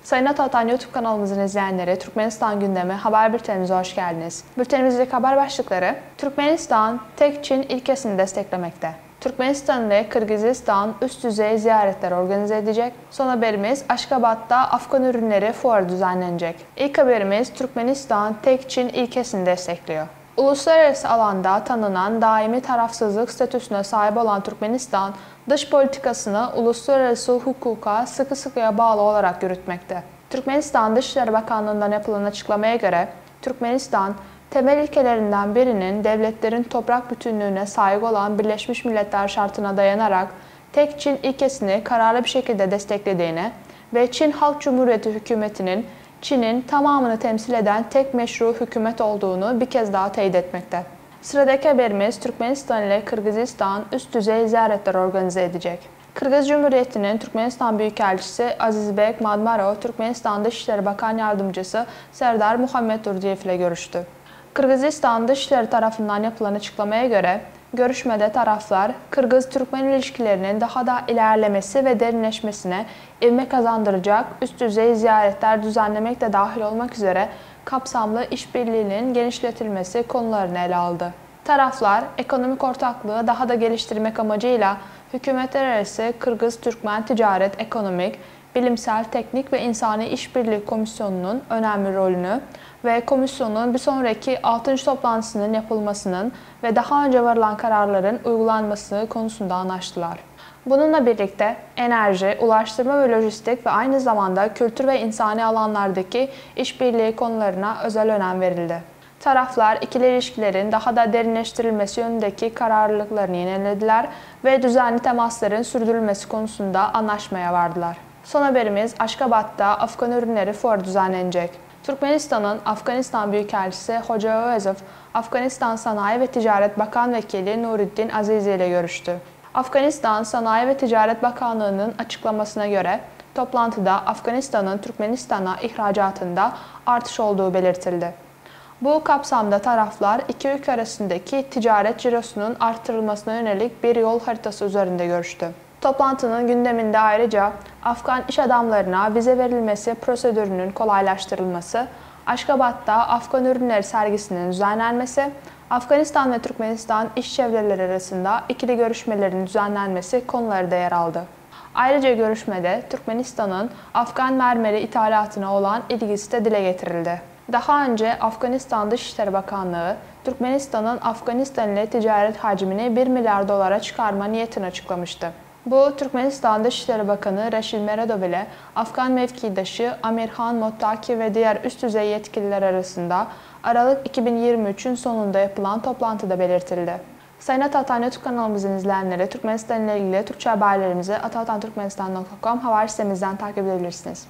Sayın Atatan YouTube kanalımızın izleyenleri, Türkmenistan gündemi haber bültenimize hoş geldiniz. Bültenimizdeki haber başlıkları: Türkmenistan tek Çin ilkesini desteklemekte. Türkmenistan ile Kırgızistan üst düzey ziyaretler organize edecek. Son haberimiz, Aşkabat'ta Afgan ürünleri fuarı düzenlenecek. İlk haberimiz, Türkmenistan tek Çin ilkesini destekliyor. Uluslararası alanda tanınan daimi tarafsızlık statüsüne sahip olan Türkmenistan, dış politikasını uluslararası hukuka sıkı sıkıya bağlı olarak yürütmekte. Türkmenistan Dışişleri Bakanlığı'ndan yapılan açıklamaya göre, Türkmenistan, temel ilkelerinden birinin devletlerin toprak bütünlüğüne saygı olan Birleşmiş Milletler şartına dayanarak tek Çin ilkesini kararlı bir şekilde desteklediğini ve Çin Halk Cumhuriyeti hükümetinin Çin'in tamamını temsil eden tek meşru hükümet olduğunu bir kez daha teyit etmekte. Sıradaki haberimiz, Türkmenistan ile Kırgızistan üst düzey ziyaretler organize edecek. Kırgız Cumhuriyeti'nin Türkmenistan Büyükelçisi Azizbek Madmarov, Türkmenistan Dışişleri Bakan Yardımcısı Serdar Muhammed Durdiyev ile görüştü. Kırgızistan Dışişleri tarafından yapılan açıklamaya göre, görüşmede taraflar, Kırgız-Türkmen ilişkilerinin daha da ilerlemesi ve derinleşmesine ivme kazandıracak üst düzey ziyaretler düzenlemek de dahil olmak üzere kapsamlı işbirliğinin genişletilmesi konularını ele aldı. Taraflar, ekonomik ortaklığı daha da geliştirmek amacıyla hükümetler arası Kırgız-Türkmen Ticaret, Ekonomik, Bilimsel, Teknik ve İnsani İşbirliği Komisyonu'nun önemli rolünü ve komisyonun bir sonraki 6. toplantısının yapılmasının ve daha önce varılan kararların uygulanması konusunda anlaştılar. Bununla birlikte enerji, ulaştırma ve lojistik ve aynı zamanda kültür ve insani alanlardaki işbirliği konularına özel önem verildi. Taraflar ikili ilişkilerin daha da derinleştirilmesi yönündeki kararlılıklarını yenilediler ve düzenli temasların sürdürülmesi konusunda anlaşmaya vardılar. Son haberimiz, Aşkabat'ta Afgan ürünleri fuarı düzenlenecek. Türkmenistan'ın Afganistan Büyükelçisi Hoca Övezov, Afganistan Sanayi ve Ticaret Bakan Vekili Nuruddin Azizi ile görüştü. Afganistan Sanayi ve Ticaret Bakanlığı'nın açıklamasına göre, toplantıda Afganistan'ın Türkmenistan'a ihracatında artış olduğu belirtildi. Bu kapsamda taraflar iki ülke arasındaki ticaret cirosunun artırılmasına yönelik bir yol haritası üzerinde görüştü. Toplantının gündeminde ayrıca Afgan iş adamlarına vize verilmesi prosedürünün kolaylaştırılması, Aşkabat'ta Afgan ürünleri sergisinin düzenlenmesi, Afganistan ve Türkmenistan iş çevreleri arasında ikili görüşmelerin düzenlenmesi konuları da yer aldı. Ayrıca görüşmede Türkmenistan'ın Afgan mermeri ithalatına olan ilgisi de dile getirildi. Daha önce Afganistan Dışişleri Bakanlığı, Türkmenistan'ın Afganistan ile ticaret hacmini 1 milyar dolara çıkarma niyetini açıklamıştı. Bu, Türkmenistan Dışişleri Bakanı Raşid Meredov ile Afgan mevkidaşı Amirhan Mottaki ve diğer üst düzey yetkililer arasında Aralık 2023'ün sonunda yapılan toplantıda belirtildi. Sayın Atatan YouTube kanalımızın izleyenleri, Türkmenistan ile ilgili Türkçe haberlerimizi atatanturkmenistan.com haber sitemizden takip edebilirsiniz.